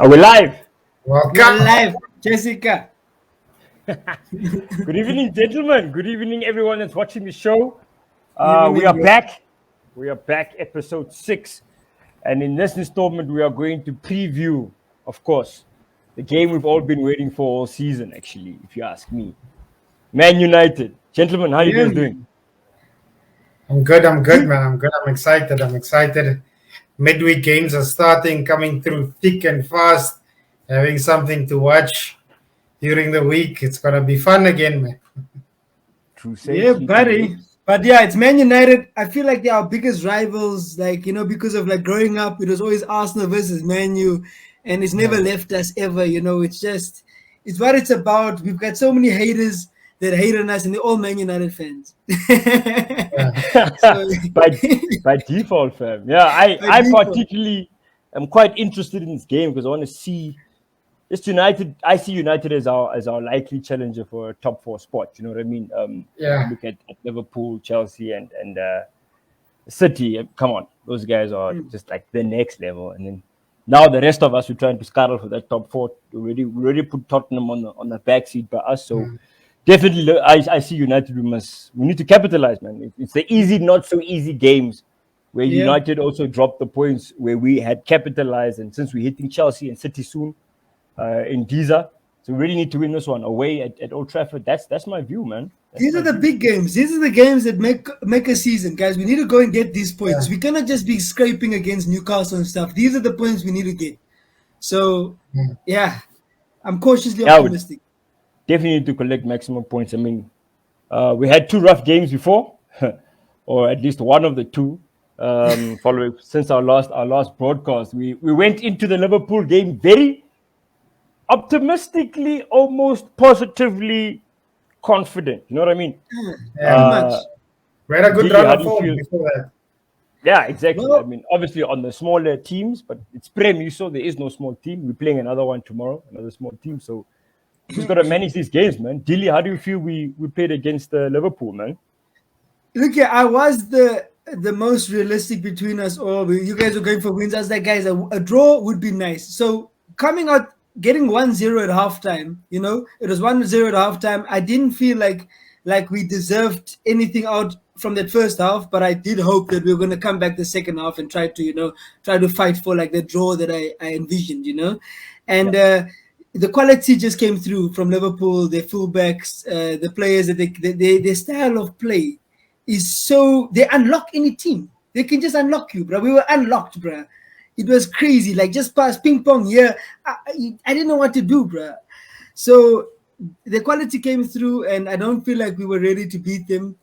Are we live? We are Welcome. live, Jessica. Good evening, gentlemen. Good evening, everyone that's watching the show. We Evening, are bro. back. We are back, episode 6. And in this installment, we are going to preview, of course, the game we've all been waiting for all season, actually, if you ask me. Man United. Gentlemen, how are you Yeah, guys doing? man. I'm good, Good. man. I'm good. I'm excited. Midweek games are starting, coming through thick and fast. Having something to watch during the week. It's gonna be fun again, man. True say, Yeah, sleeping buddy. babes. But yeah, it's Man United. I feel like they're our biggest rivals. Like, because of like growing up, it was always Arsenal versus Man U, and it's never Yeah. left us ever. It's what it's about. We've got so many haters that hate on us, and they're all Man United fans. Yeah. So, by by default, fam. Yeah, I, by I default. particularly am quite interested in this game because I want to see just United. I see United as our likely challenger for a top four spot. You know what I mean? If you Yeah. look at Liverpool, Chelsea, and City, come on, those guys are Mm. just like the next level. And then now the rest of us, we're trying to scuttle for that top four. We already put Tottenham on the back seat by us. So Mm. definitely, I see United. We need to capitalize, man. It's the easy, not so easy games where Yeah. United also dropped the points where we had capitalized. And since we're hitting Chelsea and City soon in Giza, so we really need to win this one away at Old Trafford. That's my view, man. That's These my are the view. big games. These are the games that make a season, guys. We need to go and get these points. Yeah. We cannot just be scraping against Newcastle and stuff. These are the points we need to get. So, Mm. yeah, I'm cautiously Yeah, we optimistic. definitely need to collect maximum points. I mean, we had two rough games before, or at least one of the two. Following since our last broadcast, we went into the Liverpool game very optimistically, almost positively confident. You know what I mean? Pretty Yeah. Uh, much. We had a good Gilly, run how of do you form feel? before that. Yeah, exactly. I Well, mean, obviously on the smaller teams, but it's Premier, so there is no small team. We're playing another one tomorrow, another small team. So just got to manage these games, man. Dilly, how do you feel we played against Liverpool, man? look here, I was the most realistic between us all. You guys were going for wins. I was like, guys, a draw would be nice. So coming out, getting 1-0 at halftime, it was 1-0 at halftime. I didn't feel like we deserved anything out from that first half, but I did hope that we were going to come back the second half and try to fight for like the draw that I envisioned. Yeah, And the quality just came through from Liverpool, their fullbacks, the players that their style of play is so they unlock any team. They can just unlock you, bro. We were unlocked, bro. It was crazy. Like just past ping pong here. I didn't know what to do, bro. So the quality came through, and I don't feel like we were ready to beat them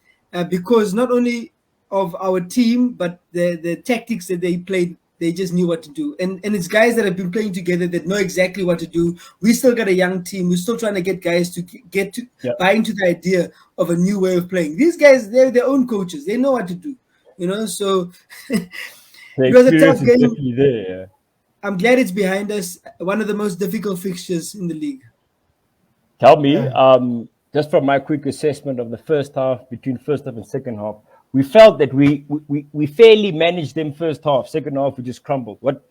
because not only of our team, but the tactics that they played. They just knew what to do, and it's guys that have been playing together that know exactly what to do. We still got a young team. We're still trying to get guys to get to yeah. buy into the idea of a new way of playing. These guys, they're their own coaches. They know what to do. So it The was a experience tough is game. definitely there. Yeah. I'm glad it's behind us. One of the most difficult fixtures in the league. Tell me, Yeah. just from my quick assessment of the first half, between first half and second half, we felt that we fairly managed them first half. Second half, we just crumbled. What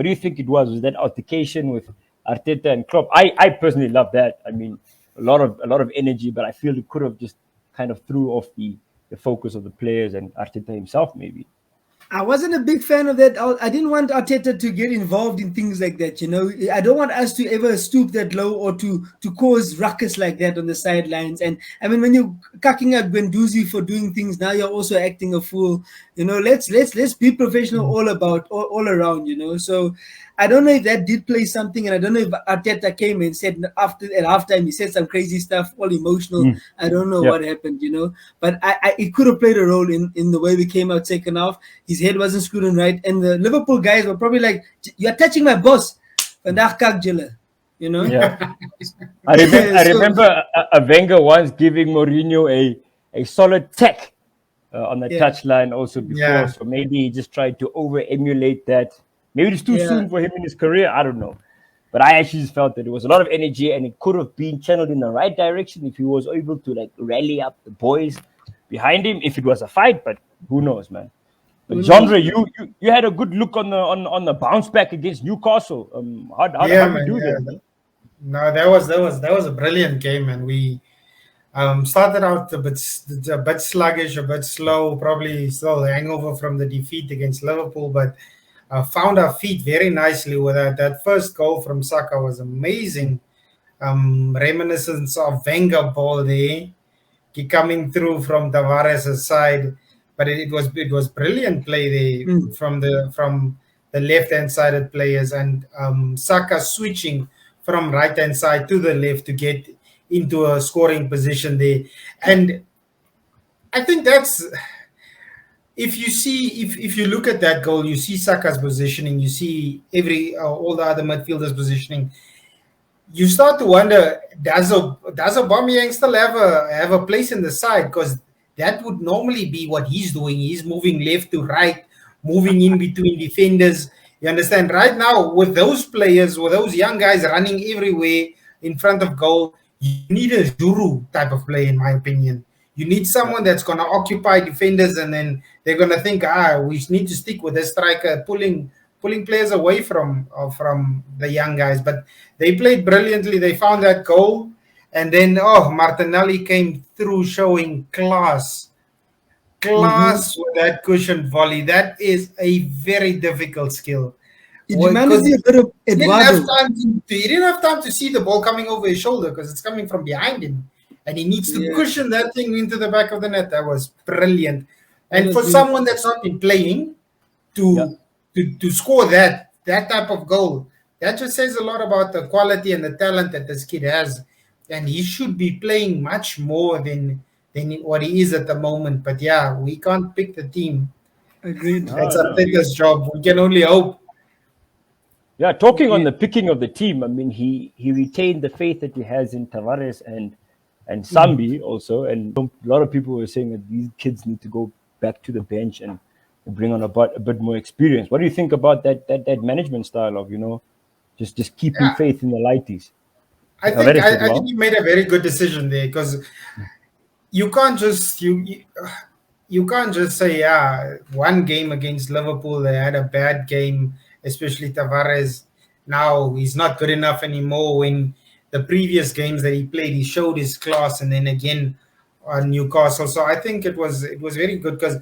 do you think it was? Was that altercation with Arteta and Klopp? I personally love that. I mean, a lot of energy, but I feel it could have just kind of threw off the focus of the players and Arteta himself, maybe. I wasn't a big fan of that. I didn't want Arteta to get involved in things like that. I don't want us to ever stoop that low or to cause ruckus like that on the sidelines. And I mean, when you're cucking at Guendouzi for doing things, now you're also acting a fool. Let's be professional Mm. all around. So I don't know if that did play something, and I don't know if Arteta came and said after at halftime he said some crazy stuff, all emotional. Mm. I don't know Yeah. what happened. But it could have played a role in the way we came out second half. His head wasn't screwed on right, and the Liverpool guys were probably like, "You're touching my boss." Vandaag kak julle, you know. Yeah. I So remember a Wenger once giving Mourinho a solid tech on the yeah, touchline also before. Yeah. So maybe he just tried to over emulate that. Maybe it's too yeah. soon for him in his career. I don't know. But I actually just felt that there was a lot of energy and it could have been channeled in the right direction if he was able to like rally up the boys behind him if it was a fight. But who knows, man? But Genre, you had a good look on the bounce back against Newcastle. How did we do that? Man? No, that was a brilliant game, and we started out a bit sluggish, a bit slow, probably still hangover from the defeat against Liverpool, but found our feet very nicely with that first goal from Saka was amazing. Reminiscence of Wenger ball there, coming through from Tavares' side, but it was brilliant play there from the left-hand sided players, and Saka switching from right-hand side to the left to get into a scoring position there. And I think that's, if you look at that goal, you see Saka's positioning, you see all the other midfielders positioning. You start to wonder, does Aubameyang still have a place in the side? Because that would normally be what he's doing. He's moving left to right, moving in between defenders. You understand? Right now, with those players, with those young guys running everywhere in front of goal, you need a Juru type of play, in my opinion. You need someone that's going to occupy defenders, and then they're going to think, we need to stick with this striker, pulling players away from the young guys. But they played brilliantly. They found that goal. And then, Martinelli came through showing class with that cushion volley. That is a very difficult skill. It demanded a bit of Eduardo. He didn't have time to see the ball coming over his shoulder because it's coming from behind him. And he needs to cushion that thing into the back of the net. That was brilliant. And for someone that's not been playing to score that type of goal, that just says a lot about the quality and the talent that this kid has. And he should be playing much more than what he is at the moment. But we can't pick the team. Agreed. That's Arteta's job. We can only hope. Yeah, talking on the picking of the team, I mean, he retained the faith that he has in Tavares and Sambi also. And a lot of people were saying that these kids need to go back to the bench and bring on a bit more experience. What do you think about that management style of, just keeping faith in the lighties? I think he made a very good decision there, because you can't just you can't just say one game against Liverpool they had a bad game, especially Tavares. Now he's not good enough anymore. When the previous games that he played, he showed his class, and then again on Newcastle. So I think it was very good, because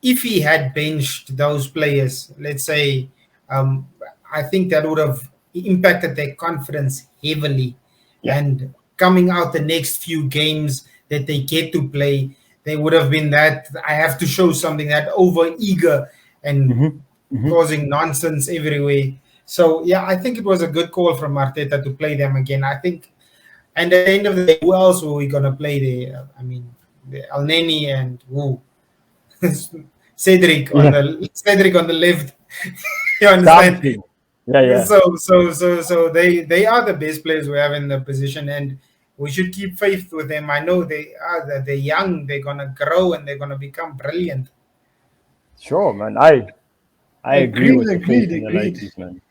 if he had benched those players, let's say, I think that would have impacted their confidence heavily. And coming out the next few games that they get to play, they would have been that I have to show something, that over eager and causing nonsense everywhere. So I think it was a good call from Arteta to play them again. I think, and at the end of the day, who else were we gonna play there? I mean, El Neni and Cedric on the left. You understand? Yeah. So they are the best players we have in the position, and we should keep faith with them. I know they're young, they're gonna grow, and they're gonna become brilliant. Sure, man. I agree with the faith in the ladies, man.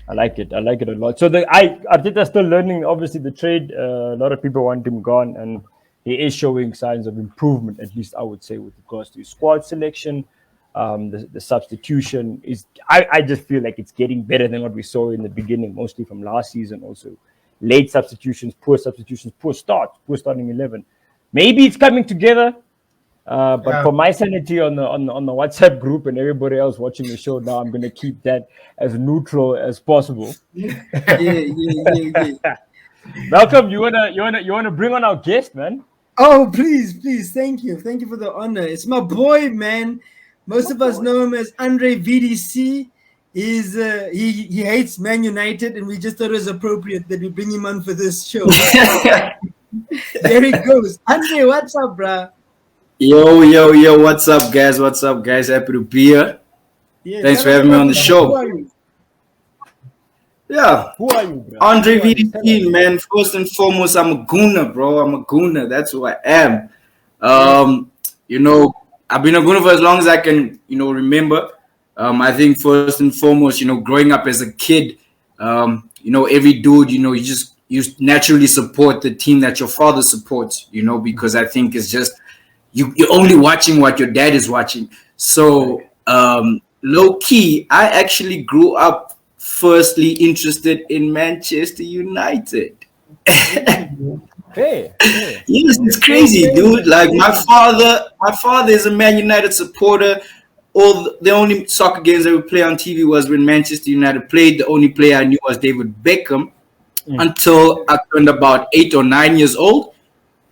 I like it a lot. So Arteta's still learning, obviously, the trade. A lot of people want him gone, and he is showing signs of improvement, at least I would say, with regards to his squad selection. The substitution is, I just feel like it's getting better than what we saw in the beginning, mostly from last season. Also, late substitutions, poor starting 11. Maybe it's coming together, but for my sanity on the WhatsApp group and everybody else watching the show now, I'm going to keep that as neutral as possible. Malcolm, you wanna bring on our guest, man? Oh, please, thank you for the honor. It's my boy, man. Most of us know him as Andre VDC. He hates Man United, and we just thought it was appropriate that we bring him on for this show. There he goes. Andre, what's up, bruh? Yo, what's up, guys? Happy to be here. Thanks for having me on the show. Who are you? Who are you, bro? Andre VDC, man. First and foremost, I'm a gooner, bro. I'm a gooner. That's who I am. I've been a gooner for as long as I can, remember. I think first and foremost, growing up as a kid, every dude, you naturally support the team that your father supports, because I think it's just you're only watching what your dad is watching. So Low key, I actually grew up firstly interested in Manchester United. Hey, hey. Yes, it's crazy, dude. Like my father is a Man United supporter. The only soccer games that we play on TV was when Manchester United played. The only player I knew was David Beckham until I turned about 8 or 9 years old,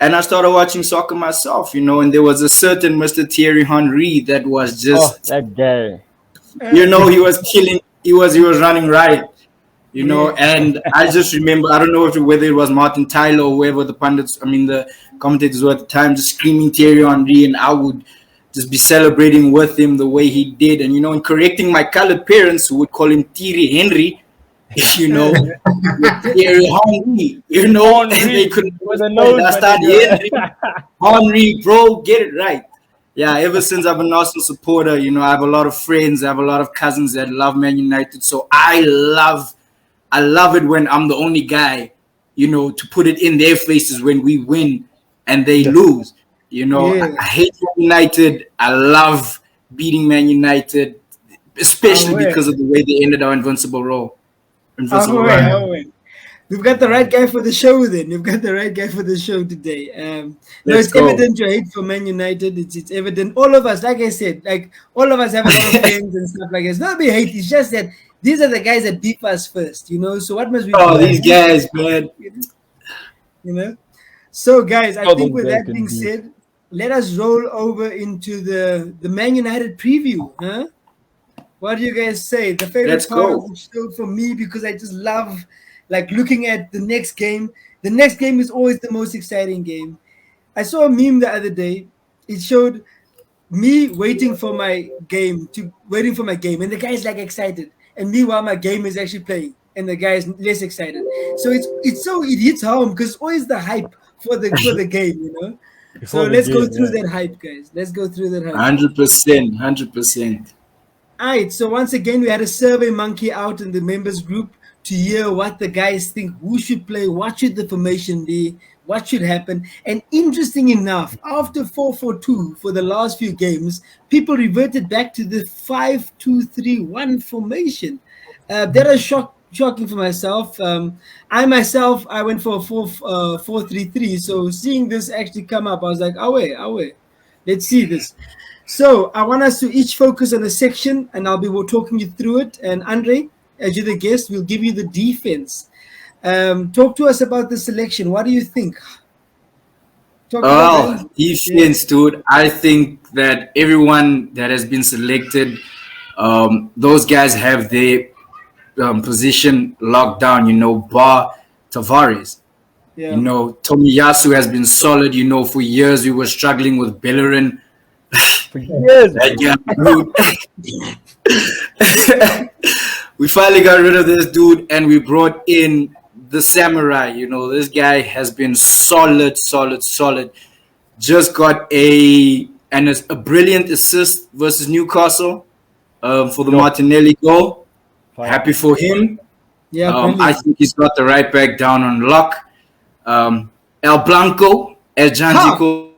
and I started watching soccer myself. And there was a certain Mr. Thierry Henry that was just, That guy. he was killing. He was running right. And I just remember, I don't know whether it was Martin Tyler or whoever the the commentators were at the time, just screaming Thierry Henry, and I would just be celebrating with him the way he did, and correcting my colored parents who would call him Thierry Henry, Thierry Henry, and they couldn't understand Henry, Henry, bro, get it right. Yeah, ever since I've been an Arsenal supporter, I have a lot of friends, I have a lot of cousins that love Man United, so I love it when I'm the only guy, to put it in their faces when we win and they lose. I hate Man United. I love beating Man United, especially because of the way they ended our invincible run. We've got the right guy for the show then. We've got the right guy for the show today. It's go. evident your hate for Man United. It's evident. All of us, like I said, all of us have a lot of friends and stuff like that. It's not be hate. It's just that these are the guys that beat us first, So what must we do? Oh, these guys, man. So, guys, I think with that being said, let us roll over into the Man United preview, huh? What do you guys say? The favorite part of the show for me, because I just love looking at the next game. The next game is always the most exciting game. I saw a meme the other day. It showed me waiting for my game, and the guy's excited. And meanwhile, my game is actually playing, and the guy is less excited. So it hits home because it's always the hype for the game, So let's go through that hype, guys. Let's go through that hype. 100%. All right. So once again, we had a survey monkey out in the members group to hear what the guys think. Who should play? What should the formation be? What should happen? And interesting enough, after 4-4-2 for the last few games, people reverted back to the 5-2-3-1 formation. That was shocking for myself. I went for a 4-4-3-3. So seeing this actually come up, I was like, away. Let's see this. So I want us to each focus on a section, and I'll be talking you through it. And Andre, as you're the guest, we'll give you the defense. Talk to us about the selection. What do you think? Defense, dude. I think that everyone that has been selected, those guys have their position locked down, bar Tavares. Yeah. Tomiyasu has been solid. For years we were struggling with Bellerin. For years. We finally got rid of this dude, and we brought in the Samurai. This guy has been solid. Just got a brilliant assist versus Newcastle for the Martinelli goal. Happy for him. Yeah, I think he's got the right back down on lock. El Blanco, as Janjico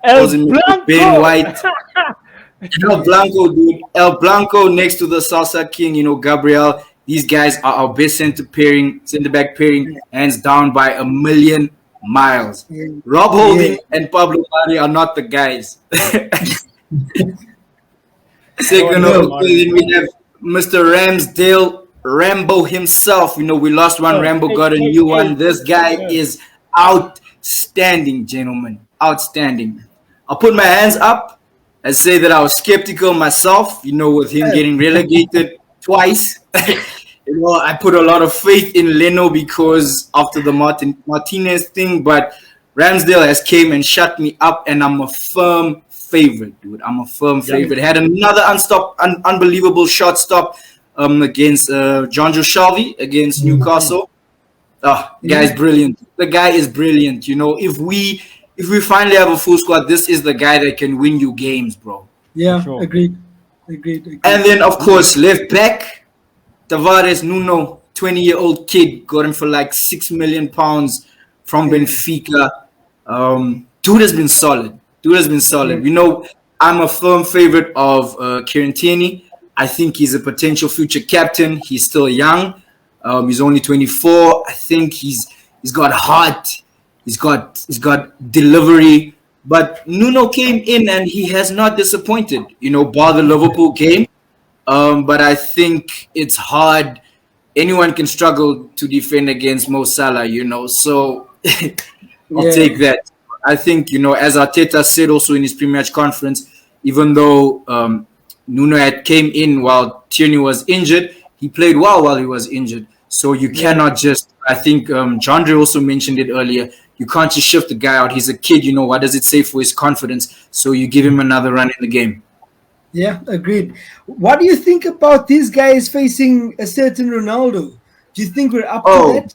calls him, Ben White. El Blanco, dude. El Blanco next to the Salsa King, Gabriel. These guys are our best center back pairing, hands down by a million miles. Rob Holding and Pablo Mari are not the guys. Second we have Mr. Ramsdale, Rambo himself. We lost one, Rambo got a new one. This guy is outstanding, gentlemen. Outstanding. I'll put my hands up and say that I was skeptical myself, with him getting relegated twice. I put a lot of faith in Leno because after the Martinez thing, but Ramsdale has came and shut me up, and I'm a firm favorite, dude. I'm a firm favorite. Had another unbelievable shot stop against Jonjo Shelvey against Newcastle. Guy's brilliant. The guy is brilliant. If we finally have a full squad, this is the guy that can win you games, bro. Yeah, sure. Agreed. And then, of course, left back, Tavares Nuno, 20-year-old kid, got him for £6 million from Benfica. Dude has been solid. I'm a firm favorite of Kieran Tierney. I think he's a potential future captain. He's still young. He's only 24. I think he's got heart. He's got delivery. But Nuno came in and he has not disappointed. Bar the Liverpool game. But I think it's hard. Anyone can struggle to defend against Mo Salah. So I'll take that. I think, as Arteta said also in his pre-match conference, even though Nuno had came in while Tierney was injured, he played well while he was injured. So you cannot just, I think Jandre also mentioned it earlier, you can't just shift the guy out. He's a kid, what does it say for his confidence? So you give him another run in the game. Yeah, agreed. What do you think about these guys facing a certain Ronaldo? Do you think we're up to that?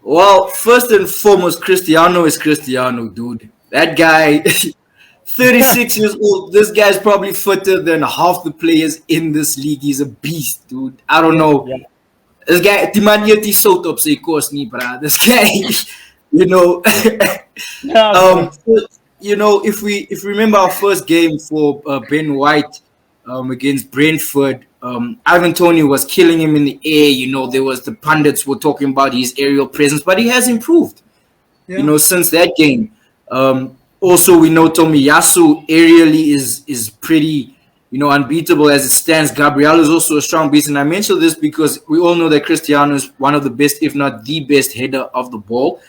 Well, first and foremost, Cristiano is Cristiano, dude. That guy, 36 years old. This guy's probably fitter than half the players in this league. He's a beast, dude. I don't know. Yeah. This guy, Timanieti Sotop say course ni, bra. This guy, if we remember our first game for Ben White against Brentford, Ivan Toney was killing him in the air. There was the pundits were talking about his aerial presence, but he has improved, since that game. Also, we know Tomiyasu aerially is pretty, unbeatable as it stands. Gabriel is also a strong beast. And I mention this because we all know that Cristiano is one of the best, if not the best header of the ball.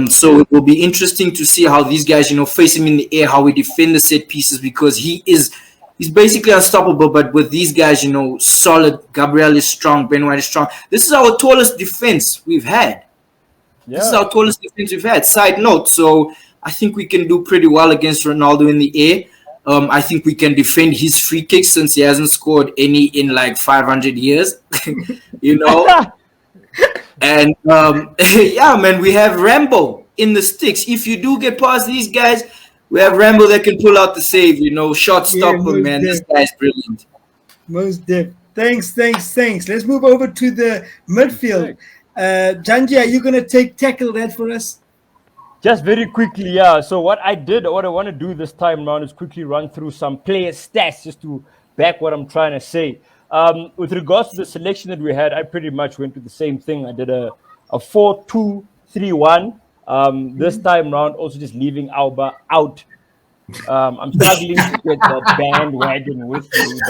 So it will be interesting to see how these guys, face him in the air, how we defend the set pieces, because he's basically unstoppable. But with these guys, solid. Gabriel is strong. Ben White is strong. This is our tallest defense we've had. Yeah. This is our tallest defense we've had. Side note. So I think we can do pretty well against Ronaldo in the air. I think we can defend his free kicks since he hasn't scored any in like 500 years. And man, we have Rambo in the sticks. If you do get past these guys, we have Rambo that can pull out the save. Shot stopper, man. This guy's brilliant. Most def. Thanks. Let's move over to the midfield. Janji, are you going to tackle that for us? Just very quickly, yeah. So what I want to do this time around is quickly run through some player stats just to back what I'm trying to say. With regards to the selection that we had, I pretty much went with the same thing. I did a 4-2-3-1. This time around, also just leaving Auba out. I'm struggling to get that bandwagon with me.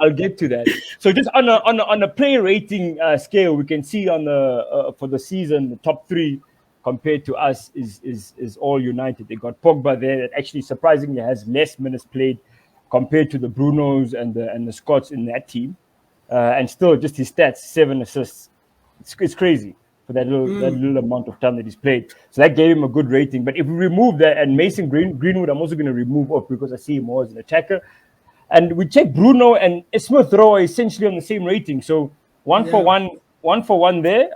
I'll get to that. So just on a player rating scale, we can see on the for the season, the top three compared to us is all United. They got Pogba there that actually surprisingly has less minutes played compared to the Brunos and the Scots in that team, and still just his stats, 7 assists. It's crazy for that little amount of time that he's played. So that gave him a good rating. But if we remove that, and Mason Greenwood, I'm also going to remove off because I see him more as an attacker. And we check Bruno and Smith Rowe are essentially on the same rating. So one for one there.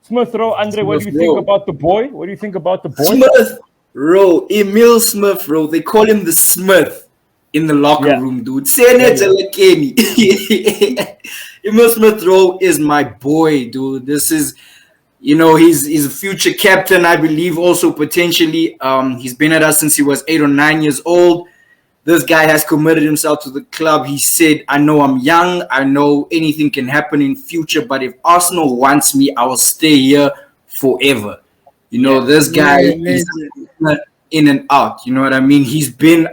Smith Rowe, Andre, what do you think about the boy? Smith Rowe, Emil Smith Rowe. They call him the Smith in the locker room, dude. Emil Smith Rowe is my boy, dude. This is, he's a future captain, I believe, also potentially. He's been at us since he was 8 or 9 years old. This guy has committed himself to the club. He said, I know I'm young. I know anything can happen in future, but if Arsenal wants me, I will stay here forever. This guy is in and out. You know what I mean? He's been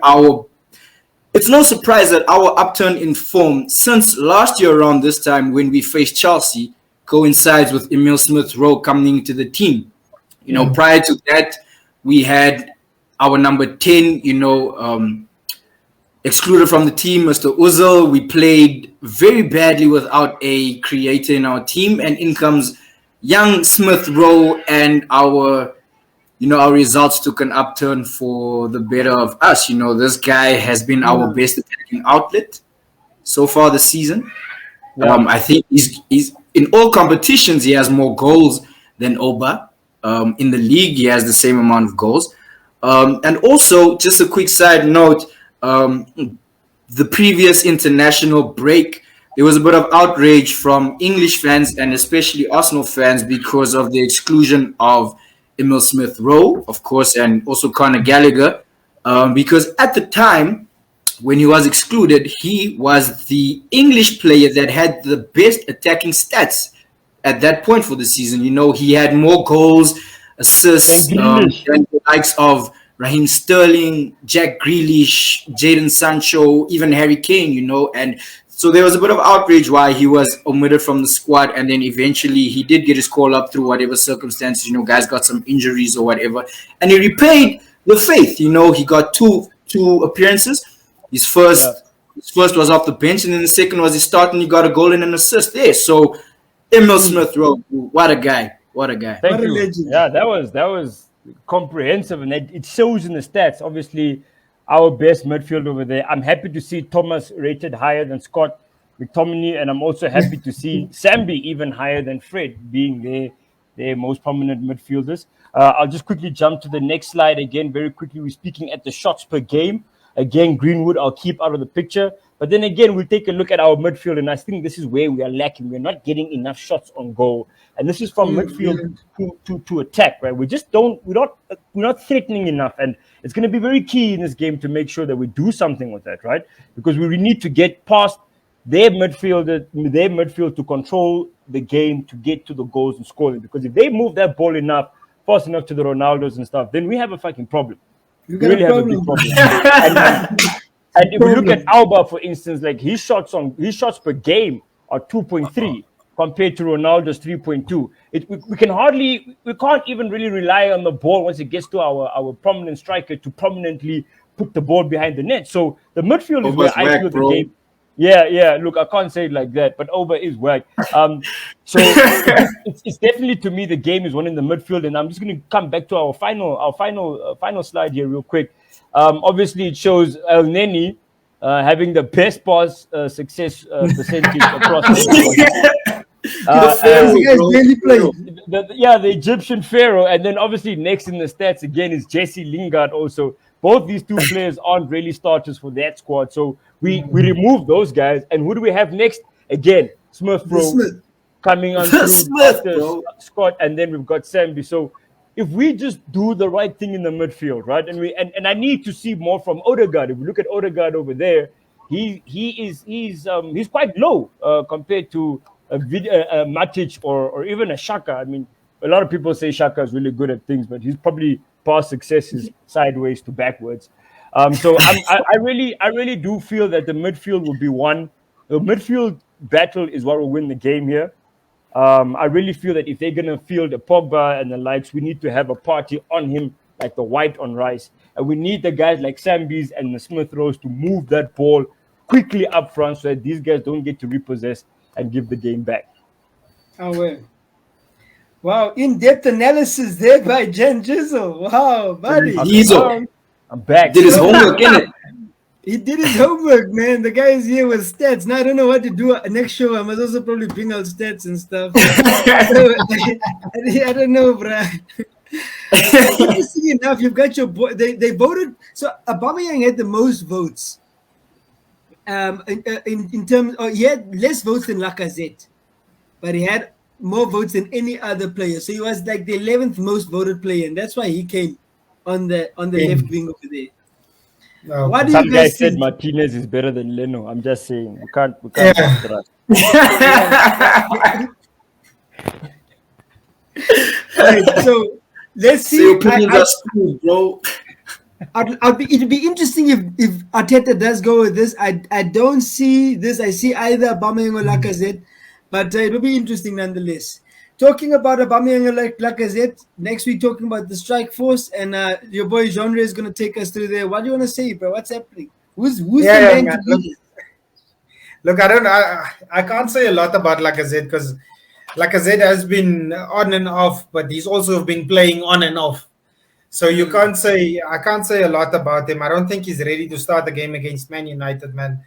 It's no surprise that our upturn in form since last year around this time when we faced Chelsea coincides with Emil Smith Rowe coming into the team. Prior to that, we had our number 10, excluded from the team, Mr. Uzil. We played very badly without a creator in our team, and in comes young Smith Rowe, and our results took an upturn for the better of us. This guy has been our best attacking outlet so far this season. I think he's in all competitions, he has more goals than Oba. In the league, he has the same amount of goals. And also, just a quick side note, the previous international break, there was a bit of outrage from English fans and especially Arsenal fans because of the exclusion of Emil Smith Rowe, of course, and also Conor Gallagher. because at the time when he was excluded, he was the English player that had the best attacking stats at that point for the season. You know, he had more goals, assists than the likes of Raheem Sterling, Jack Grealish, Jadon Sancho, even Harry Kane, you know. And so there was a bit of outrage why he was omitted from the squad. And then eventually he did get his call up through whatever circumstances, you know, guys got some injuries or whatever. And he repaid the faith, you know. He got two appearances. His first was off the bench, and then the second was he started and he got a goal and an assist there. So Emil Smith Rowe, what a guy. What a guy. Thank you. Yeah, that was comprehensive, and it shows in the stats. Obviously, our best midfield over there. I'm happy to see Thomas rated higher than Scott McTominay, and I'm also happy to see Sambi even higher than Fred, being their most prominent midfielders. I'll just quickly jump to the next slide again. Very quickly, we're speaking at the shots per game. Again, Greenwood, I'll keep out of the picture. But then again, we'll take a look at our midfield, and I think this is where we are lacking. We're not getting enough shots on goal. And this is from midfield to attack, right? We're not threatening enough. And it's going to be very key in this game to make sure that we do something with that, right? Because we really need to get past their midfield to control the game, to get to the goals and scoring. Because if they move that ball fast enough to the Ronaldos and stuff, then we have a fucking problem. We really have a big problem. And if we look at Alba, for instance, like his shots per game are 2.3 compared to Ronaldo's 3.2. We can't even really rely on the ball once it gets to our prominent striker to prominently put the ball behind the net. So the midfield is where I feel the game. Yeah. Look, I can't say it like that, but Oba is whack. So it's definitely, to me, the game is one in the midfield, and I'm just going to come back to our final slide here real quick. Obviously, it shows El Neni having the best pass success percentage across the Egyptian Pharaoh, and then obviously next in the stats again is Jesse Lingard also. Both these two players aren't really starters for that squad, so we remove those guys. And who do we have next? Again, Smith Rowe coming on through Scott, and then we've got Sambi. So if we just do the right thing in the midfield, right, and I need to see more from Odegaard. If we look at Odegaard over there, he's quite low compared to a Matic or even a Xhaka. I mean, a lot of people say Xhaka is really good at things, but he's probably past success is sideways to backwards. So I really do feel that the midfield will be one. The midfield battle is what will win the game here. I really feel that if they're going to field a Pogba and the likes, we need to have a party on him like the white on rice. And we need the guys like Sambi's and the Smith Rowes to move that ball quickly up front so that these guys don't get to repossess and give the game back. Oh, well. Wow, in-depth analysis there by Jen Jizzle. Wow, buddy. I'm back. Did his homework, innit? He did his homework, man. The guy is here with stats. Now I don't know what to do next show. I must also probably bring out stats and stuff. I don't know, bruh. Interesting enough, you've got your boy. They voted. So Aubameyang had the most votes. In terms, he had less votes than Lacazette, but he had more votes than any other player. So he was like the 11th most voted player, and that's why he came on the left wing over there. No. What do Some you guy guys said think? Martinez is better than Leno. I'm just saying we can't trust. Right, so let's see. Your opinions are screwed, bro. It'd be interesting if Arteta does go with this. I don't see this. I see either Aubameyang or Lacazette, but it will be interesting nonetheless. Talking about Aubameyang or Lacazette, next week talking about the strike force, and your boy Genre is going to take us through there. What do you want to say, bro? What's happening? Who's the man to do this? Look, I can't say a lot about Lacazette because Lacazette has been on and off, but he's also been playing on and off. So I can't say a lot about him. I don't think he's ready to start the game against Man United, man.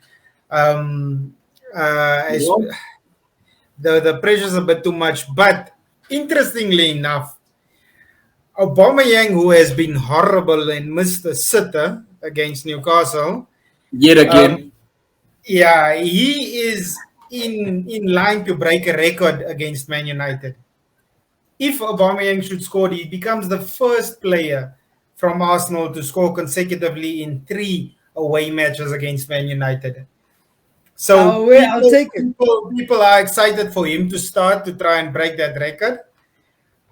The pressure's a bit too much. But interestingly enough, Aubameyang, who has been horrible and missed a sitter against Newcastle, Yet again. he is in line to break a record against Man United. If Aubameyang should score, he becomes the first player from Arsenal to score consecutively in 3 away matches against Man United. So I'll take it. people are excited for him to start to try and break that record.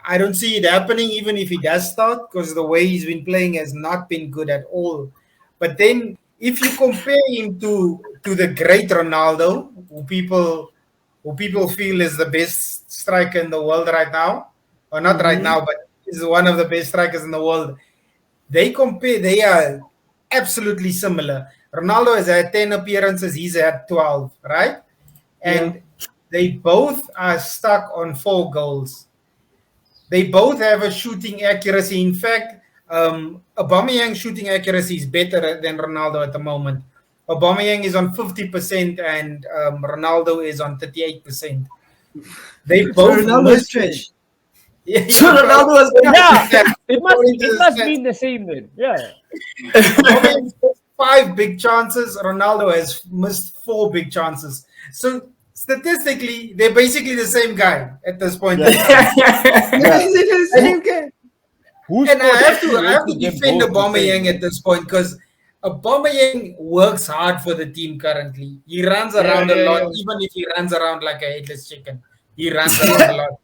I don't see it happening even if he does start, because the way he's been playing has not been good at all. But then if you compare him to the great Ronaldo, who people feel is the best striker in the world right now, or not right now, but is one of the best strikers in the world, they are absolutely similar. Ronaldo has had 10 appearances, he's had 12, right? And they both are stuck on 4 goals. They both have a shooting accuracy. In fact, Aubameyang's shooting accuracy is better than Ronaldo at the moment. Aubameyang is on 50% and Ronaldo is on 38%. They both Ronaldo's trash. So Ronaldo was it must mean the same then. Yeah. Aubameyang missed 5 big chances. Ronaldo has missed 4 big chances. So statistically, they're basically the same guy at this point. Is it the same guy? And I have to defend Aubameyang at this point, because Aubameyang works hard for the team currently. He runs around a lot, even if he runs around like a headless chicken. He runs around a lot.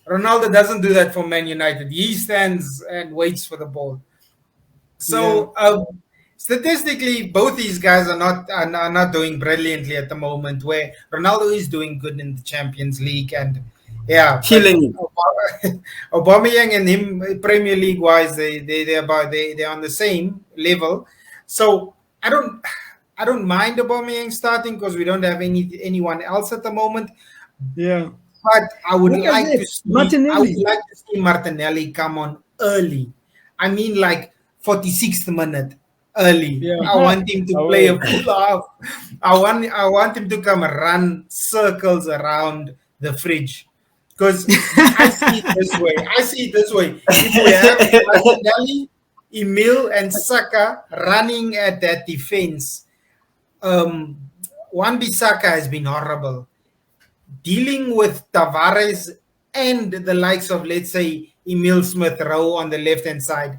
Ronaldo doesn't do that for Man United. He stands and waits for the ball. So statistically, both these guys are not doing brilliantly at the moment, where Ronaldo is doing good in the Champions League and killing him. Aubameyang and him Premier League wise, they're on the same level. So I don't mind Aubameyang starting, because we don't have anyone else at the moment. Yeah. But I would like to see Martinelli come on early. I mean, like 46th minute early. Yeah. I want him to play a full half. I want him to come and run circles around the fridge. Because I see it this way. If we have Martinelli, Emil, and Saka running at that defense, Wan-Bissaka has been horrible. Dealing with Tavares and the likes of, let's say, Emil Smith-Rowe on the left-hand side,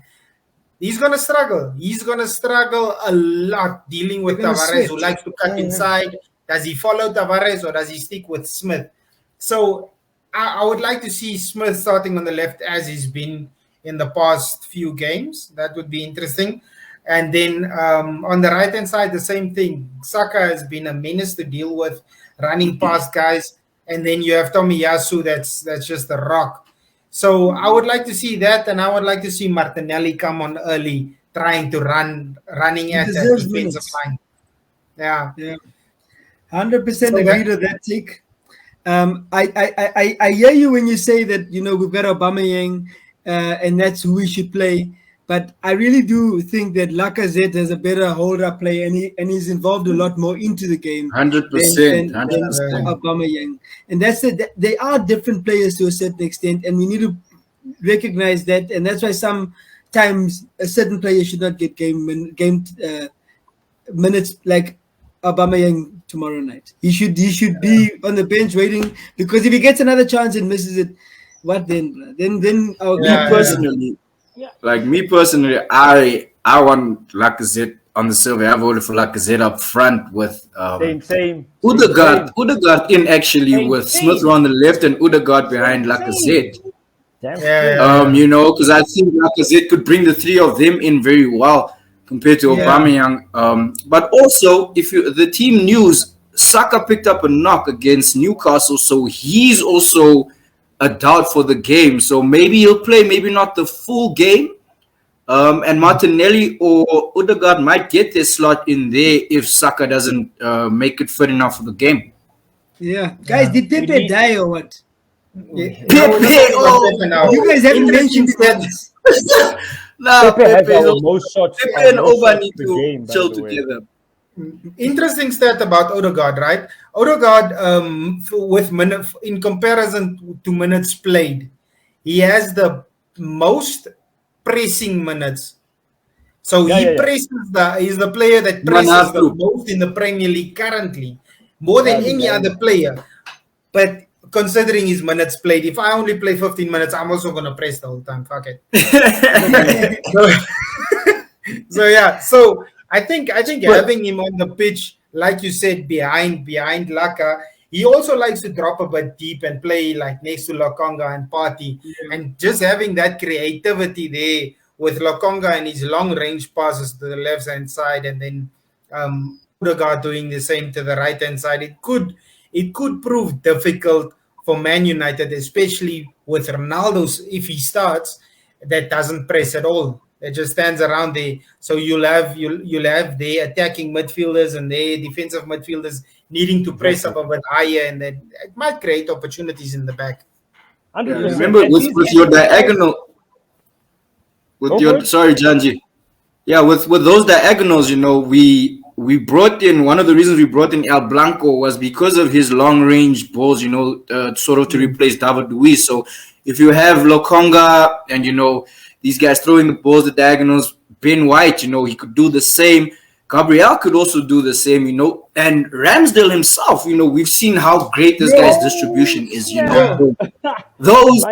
he's going to struggle. He's going to struggle a lot dealing with Tavares, who likes to cut inside. Does he follow Tavares or does he stick with Smith? So I would like to see Smith starting on the left as he's been in the past few games. That would be interesting. And then on the right-hand side, the same thing. Saka has been a menace to deal with, running past guys. And then you have Tomiyasu, that's just a rock. So I would like to see that, and I would like to see Martinelli come on early, trying to running at that defensive line. Yeah. 100% agree to that take. I hear you when you say that, we've got Aubameyang and that's who we should play. But I really do think that Lacazette has a better hold-up play, and he's involved a lot more into the game. 100%. Than Aubameyang. And that's it. They are different players to a certain extent, and we need to recognize that. And that's why sometimes a certain player should not get game minutes like Aubameyang tomorrow night. He should be on the bench waiting, because if he gets another chance and misses it, what then? Then personally. Like me personally, I want Lacazette on the survey. I voted for Lacazette up front with same. Odegaard in actually with Smith on the left and Odegaard behind Lacazette. Because I think Lacazette could bring the 3 of them in very well compared to Aubameyang. But also, if the team news, Saka picked up a knock against Newcastle, so he's also a doubt for the game. So maybe he'll play, maybe not the full game. And Martinelli or Odegaard might get their slot in there if Saka doesn't make it fit enough for the game. Yeah. Guys, did Pepe die or what? Pepe, you guys haven't mentioned that. Pepe has our most shots. Pepe and Oba need to chill together. Interesting stat about Odegaard, right? Odegaard, in comparison to minutes played, he has the most pressing minutes. So presses he's the player that presses the most in the Premier League currently, more than any other player. But considering his minutes played, if I only play 15 minutes, I'm also gonna press the whole time. Fuck it. So yeah, so I think having him on the pitch, like you said, behind Laka, he also likes to drop a bit deep and play like next to Lokonga and Party, and just having that creativity there with Lokonga and his long range passes to the left hand side, and then Odegaard doing the same to the right hand side. It could prove difficult for Man United, especially with Ronaldo if he starts, that doesn't press at all. It just stands around there. So you'll have the attacking midfielders and the defensive midfielders needing to press up a bit higher, and then it might create opportunities in the back. 100%. Remember with your diagonal, sorry, Janji. Yeah, with those diagonals, we brought in, one of the reasons we brought in El Blanco was because of his long range balls, sort of to replace David Luiz. So if you have Lokonga and these guys throwing the balls, the diagonals, Ben White, he could do the same. Gabriel could also do the same, and Ramsdale himself, we've seen how great this guy's distribution is, Those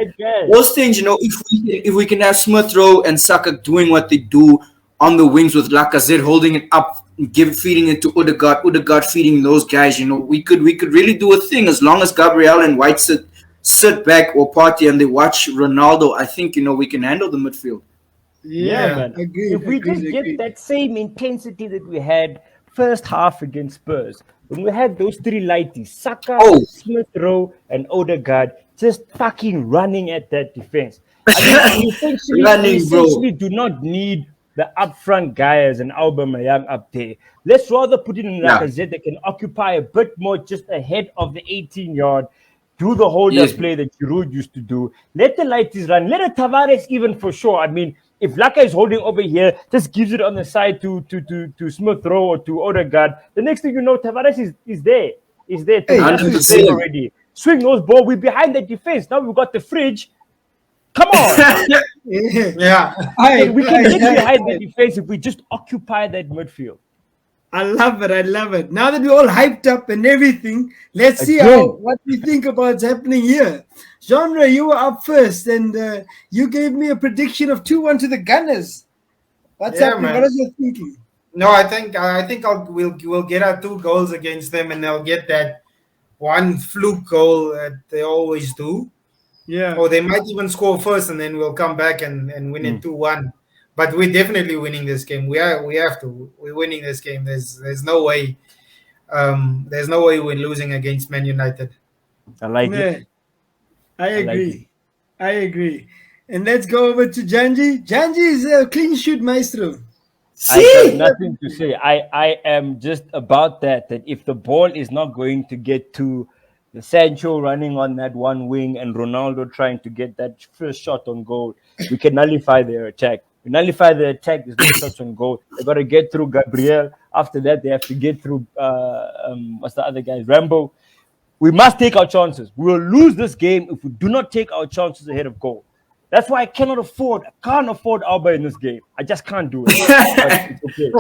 things, if we can have Smith Rowe and Saka doing what they do on the wings with Lacazette holding it up, feeding it to Odegaard feeding those guys, we could really do a thing as long as Gabriel and White sit back or party and they watch Ronaldo. I think we can handle the midfield. Yeah, man. If we just get that same intensity that we had first half against Spurs, when we had those three lighties, Saka, Smith Rowe, and Odegaard, just fucking running at that defense. We essentially do not need the upfront guys and Aubameyang up there. Let's rather put it in Lacazette that can occupy a bit more just ahead of the 18-yard. Do the hold-up play that Giroud used to do. Let the lighties run. Let a Tavares even for sure. I mean, if Laka is holding over here, just gives it on the side to Smith Rowe or to Odegaard. The next thing you know, Tavares is there. Is there. He's there already. Swing those ball. We're behind the defense. Now we've got the fridge. Come on. We can get behind the defense if we just occupy that midfield. I love it. Now that we're all hyped up and everything, let's see what we think about what's happening here. Genre, you were up first, and you gave me a prediction of 2-1 to the Gunners. What's happening? Man. What is your thinking? No, I think we'll get our 2 goals against them, and they'll get that one fluke goal that they always do. Yeah. Or they might even score first, and then we'll come back and win it 2-1. But we're definitely winning this game. We have to. We're winning this game. There's no way. There's no way we're losing against Man United. I like it. I agree. And let's go over to Janji. Janji is a clean shoot maestro. I have nothing to say. I am just about that if the ball is not going to get to the Sancho running on that one wing and Ronaldo trying to get that first shot on goal, we can nullify their attack. We nullify the attack, there's no shots on goal. They got to get through Gabriel. After that, they have to get through, what's the other guys? Rambo. We must take our chances. We will lose this game if we do not take our chances ahead of goal. That's why I can't afford Alba in this game. I just can't do it. But it's okay.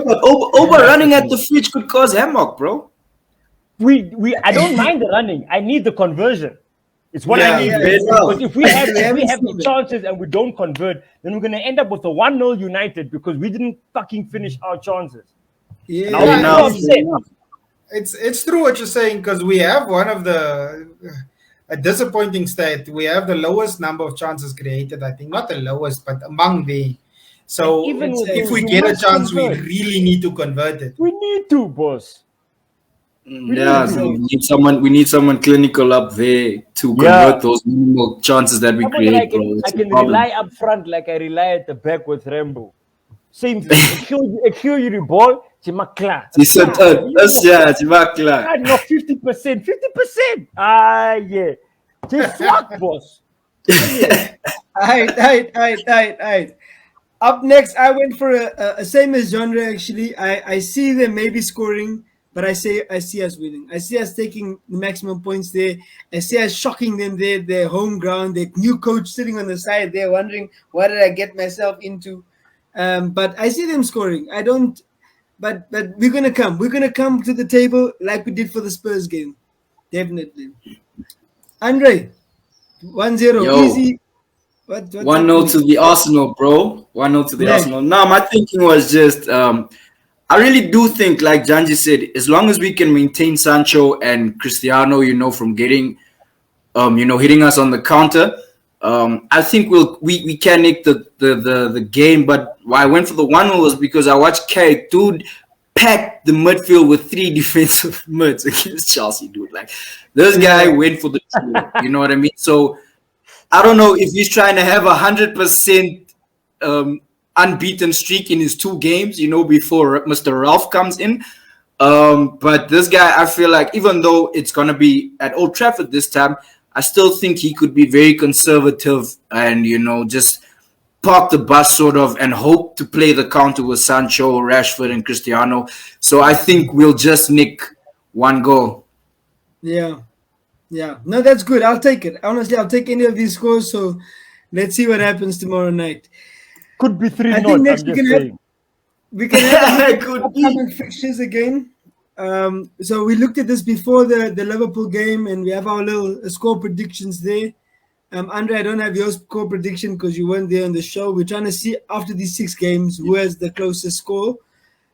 But Oba running at the fridge could cause havoc, bro. I don't mind the running. I need the conversion. It's what I need. Because if we have the chances and we don't convert, then we're going to end up with a 1-0 United because we didn't fucking finish our chances. It's true what you're saying, because we have one of a disappointing stat. We have the lowest number of chances created. I think not the lowest, but among the. So even if we get a chance, we really need to convert it. We need to, boss. We need someone clinical up there to convert those minimal chances that we create, bro. I can rely up front like I rely at the back with Rambo. Same thing. Kill you the ball, Chimakla. No, 50%. 50%. Yeah. Just fuck, boss. Alright. Up next, I went for a same as genre, actually. I see them maybe scoring, but I see us winning. I see us taking the maximum points there. I see us shocking them there, their home ground, their new coach sitting on the side there wondering, what did I get myself into? But I see them scoring. I don't, but we're going to come. We're going to come to the table like we did for the Spurs game. Definitely. Andre, 1-0, Yo. easy. What's 1-0 happening? to the Arsenal, bro. 1-0 to the Yeah. Arsenal. No, my thinking was just I really do think, like Janji said, as long as we can maintain Sancho and Cristiano, from getting hitting us on the counter, I think we can nick the game. But why I went for the 1-0 was because I watched Carrick, dude, pack the midfield with 3 defensive mids against Chelsea, dude. Like, this guy went for the two, you know what I mean? So I don't know if he's trying to have 100% unbeaten streak in his 2 games, before Mr. Ralph comes in. But this guy, I feel like, even though it's going to be at Old Trafford this time, I still think he could be very conservative and, just park the bus sort of and hope to play the counter with Sancho, Rashford, and Cristiano. So I think we'll just nick 1 goal. Yeah. Yeah. No, that's good. I'll take it. Honestly, I'll take any of these scores. So let's see what happens tomorrow night. Could be 3-0. I think next I'm just saying. we can have It could be. upcoming fixtures again. So we looked at this before the Liverpool game, and we have our little score predictions there. Andre, I don't have your score prediction because you weren't there on the show. We're trying to see after these 6 games who has the closest score.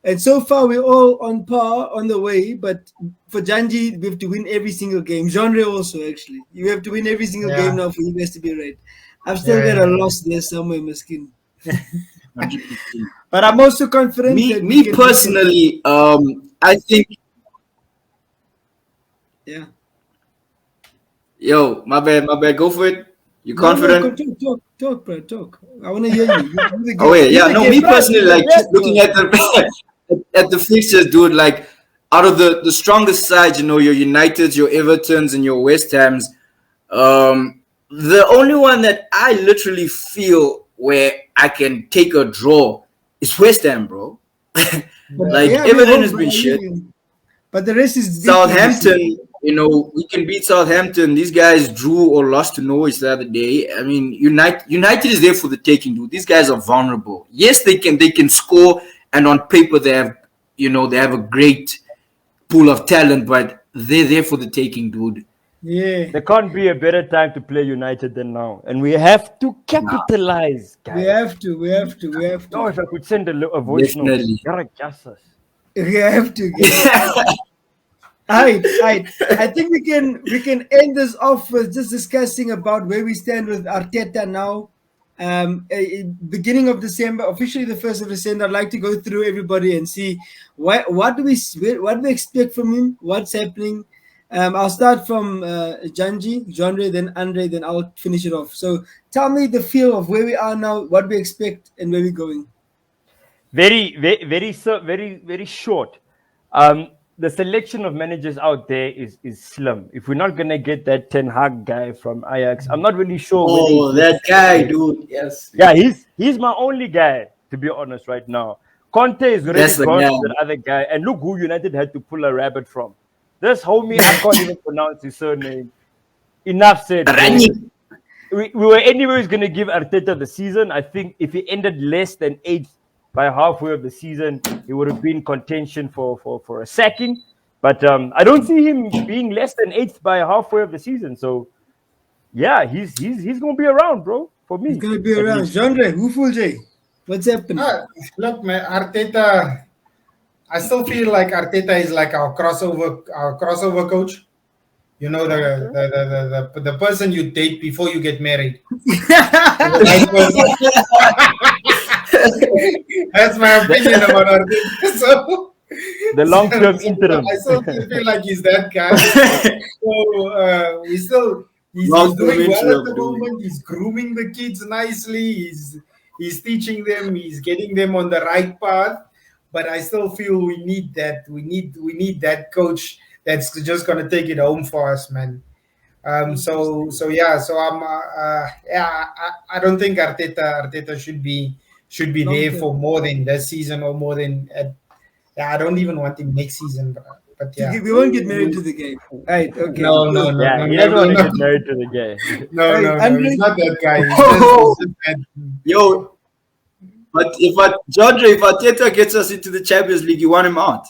And so far, we're all on par on the way. But for Janji, we have to win every single game. Genre also, actually. You have to win every single game now for you guys to be right. I've still got a loss there somewhere, Miskin. But I'm also confident. Me personally, I think. Yeah. Yo, my bad. Go for it. You confident? No, talk, bro. Talk. I want to hear you. Oh yeah. No, me personally, like, just looking at the fixtures, dude. Like, out of the strongest sides, your Uniteds, your Evertons, and your West Hams, the only one that I literally feel where I can take a draw is West Ham, bro. Like, Everton has been shit. But the rest is Southampton. We can beat Southampton. These guys drew or lost to Norwich the other day. I mean, United is there for the taking, dude. These guys are vulnerable. Yes, they can score, and on paper they have, they have a great pool of talent, but they're there for the taking, dude. Yeah. There can't be a better time to play United than now, and we have to capitalize, guys. We have to. Oh, if I could send a voice note, We have to. Right. I think we can end this off with just discussing about where we stand with Arteta now. Beginning of December, officially the 1st of December. I'd like to go through everybody and see what do we expect from him, what's happening. I'll start from Janji, Genre, then Andre, then I'll finish it off. So tell me the feel of where we are now, what we expect, and where we're going. Very short. The selection of managers out there is slim. If we're not gonna get that Ten Hag guy from Ajax, I'm not really sure. Oh, that guy, dude. Yes. Yeah, he's my only guy, to be honest, right now. Conte is already gone to the other guy, and look who United had to pull a rabbit from. This homie, I can't even pronounce his surname. Enough said. We were anyways gonna give Arteta the season. I think if he ended less than 8th by halfway of the season, he would have been contention for a sacking. But I don't see him being less than 8th by halfway of the season. So, yeah, he's going to be around, bro, for me. He's going to be around. Genre, who fool Jay? What's happening? Look, man, Arteta, I still feel like Arteta is like our crossover coach. The person you date before you get married. That's my opinion about Arteta. So, the long-term interim. I still feel like he's that guy. So he's doing well at the moment. He's grooming the kids nicely. He's teaching them. He's getting them on the right path. But I still feel we need that. We need that coach that's just gonna take it home for us, man. So I'm I don't think Arteta should be there for more than this season or more than I don't even want him next season, but yeah. We won't get married to the game. Right, okay. No. He doesn't want to get married to the game. No, he's not that guy. Yo, but if Arteta gets us into the Champions League, you want him out?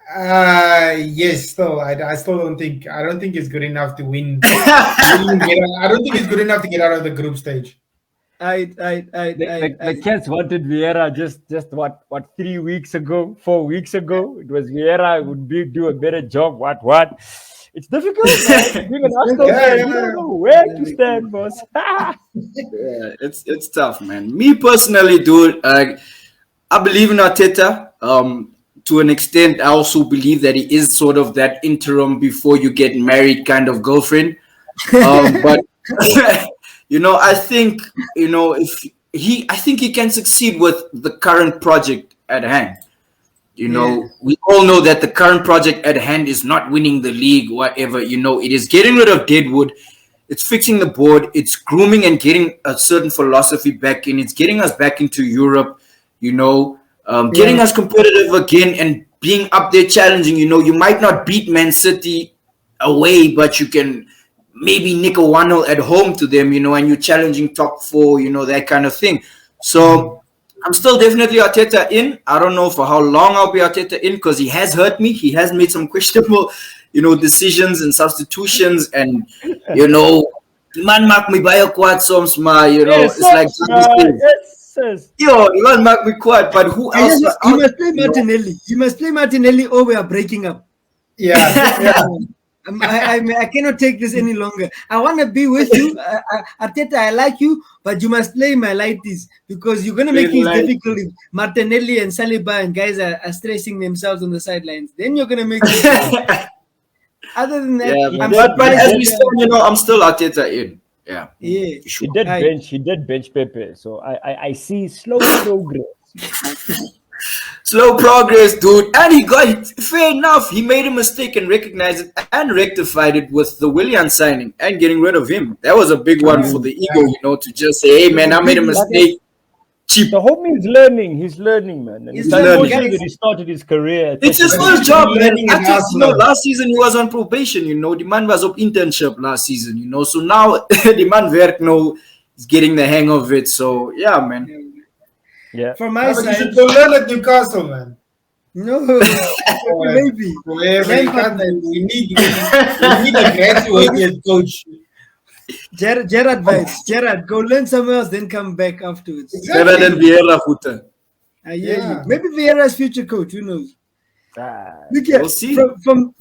Yes, still, I still don't think it's good enough to win. I don't think it's good enough to get out of the group stage. The Cats wanted Vieira just what 3 weeks ago, 4 weeks ago. It was Vieira would do a better job. What? It's difficult, man. Being an Arsenal fan, you don't know where to stand, boss. Yeah, it's tough, man. Me personally, dude, I believe in Arteta. To an extent, I also believe that he is sort of that interim before you get married kind of girlfriend. But I think I think he can succeed with the current project at hand. We all know that the current project at hand is not winning the league, whatever. It is getting rid of Deadwood. It's fixing the board. It's grooming and getting a certain philosophy back in. It's getting us back into Europe, getting us competitive again and being up there challenging. You might not beat Man City away, but you can maybe nick a 1-0 at home to them, and you're challenging top 4, that kind of thing. So I'm still definitely Arteta in. I don't know for how long I'll be Arteta in because he has hurt me. He has made some questionable, decisions and substitutions, and man mark me by a quad soms, it's like you man mark me quad, but who else? You must play Martinelli. You must play Martinelli, or we are breaking up. Yeah. I cannot take this any longer. I want to be with you, Arteta. I like you, but you must play my lighties because you're gonna make things difficult. If Martinelli and Saliba and guys are stressing themselves on the sidelines, then you're gonna make. Other than that, but as we said, I'm still Arteta in. Yeah. He did bench Pepe, so I see slow progress. Slow progress, dude. And he got it. Fair enough. He made a mistake and recognized it and rectified it with the Willian signing and getting rid of him. That was a big one for the ego, to just say, hey, man, I made a mistake. Cheap. The homie is learning. He's learning, man. And he's learning. That he started his career. It's his first job, man. Last season he was on probation, The man was on internship last season, So now the man werk now is getting the hang of it. So, yeah, man. Yeah. From my side, you should go learn at Newcastle, man. No, maybe. We need a graduated coach. Gerard vibes. Gerard, go learn somewhere else, then come back afterwards. Better than Vieira, Futa. Maybe Vieira's future coach. Who knows? Look we'll see.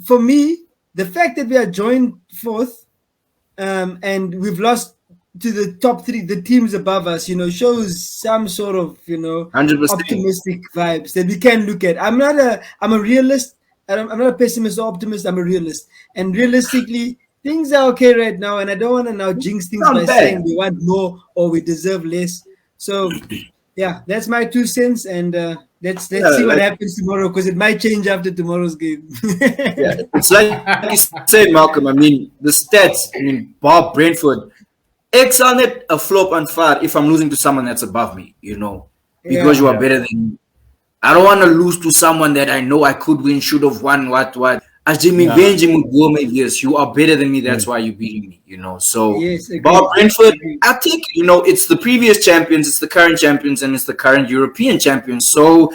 For me, the fact that we are joined fourth, and we've lost to the top 3, the teams above us, shows some sort of, 100%. optimistic vibes that we can look at. I'm a realist. I'm not a pessimist or optimist. I'm a realist. And realistically, things are okay right now. And I don't want to now jinx things by saying we want more or we deserve less. So, yeah, that's my 2 cents. And let's see what happens tomorrow because it might change after tomorrow's game. It's like you said, Malcolm. I mean, the stats. Bob Brentford. Excel net a flop and far if I'm losing to someone that's above me, because you are better than me. I don't want to lose to someone that I know I could win, should have won, what. As Jimmy Benjamin, yes, you are better than me. That's why you're beating me, So, Bob Brentford, I think, it's the previous champions, it's the current champions, and it's the current European champions. So,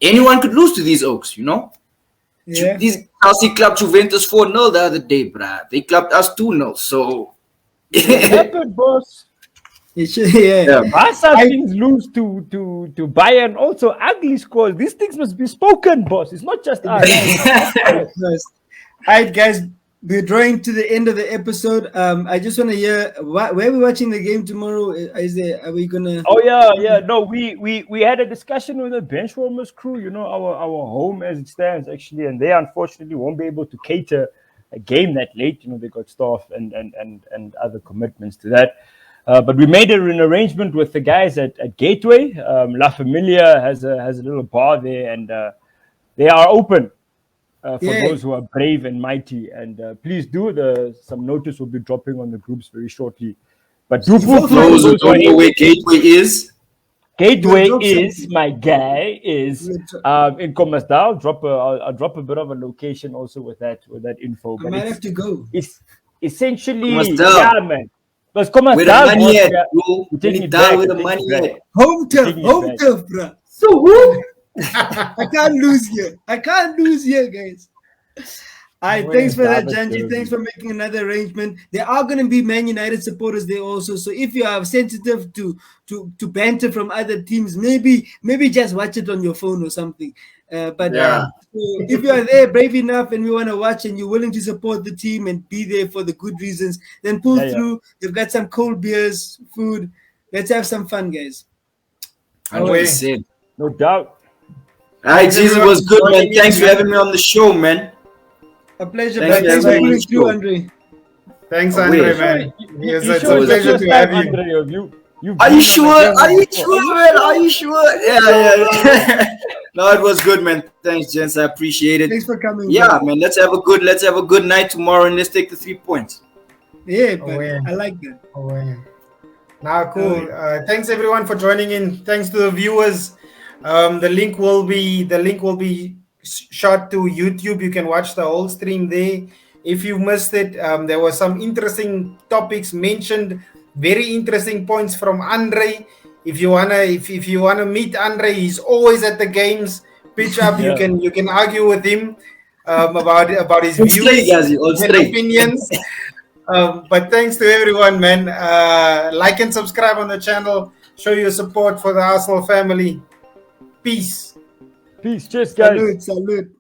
anyone could lose to these Oaks, Yeah. These Chelsea clubbed Juventus 4-0 the other day, bruh. They clubbed us 2-0. So, it happened, boss. Barca things lose to Bayern. Also, ugly scores. These things must be spoken, boss. It's not just us. All right, guys. We're drawing to the end of the episode. I just want to hear where we're watching the game tomorrow. Are we gonna? Oh yeah. No, we had a discussion with the Benchwarmers crew. Our home as it stands actually, and they unfortunately won't be able to cater a game that late. They got staff and other commitments to that. But we made an arrangement with the guys at Gateway. La Familia has a little bar there, and they are open. For those who are brave and mighty, and please do. Some notice will be dropping on the groups very shortly. But do feel free. Those who don't know where Gateway is. Gateway is my guy is in Commerce. I'll drop a bit of a location also with that info. I might have to go. It's essentially man. Because Commerce with the money at, bro. With the money at. Home turf, bro. So who? I can't lose here. I can't lose here, guys. All right, thanks for that, Janji. Thanks for making another arrangement. There are going to be Man United supporters there also. So if you are sensitive to banter from other teams, maybe just watch it on your phone or something. But Yeah. so if you are there brave enough and we want to watch and you're willing to support the team and be there for the good reasons, then pull through. You've got some cold beers, food. Let's have some fun, guys. 100%. No doubt. All right, Jesus, it was good, man. Thanks for having me on the show, man. A pleasure, Thanks man. Thanks for pulling through, Andre. Thanks, Andre, man. It's a pleasure to have you. Are you sure? Are you sure, man? Are you sure? Yeah. No, it was good, man. Thanks, gents. I appreciate it. Thanks for coming. Yeah, man. Let's have a good night tomorrow and let's take the 3 points. Yeah, but I like that. Now, cool. Thanks everyone for joining in. Thanks to the viewers. The link will be shot to YouTube. You can watch the whole stream there. If you missed it, there were some interesting topics mentioned. Very interesting points from Andre. If you wanna meet Andre, he's always at the games. Pitch up. You can argue with him about his views and opinions. But thanks to everyone, man. Like and subscribe on the channel. Show your support for the Arsenal family. Peace. Peace. Cheers, guys. Salute.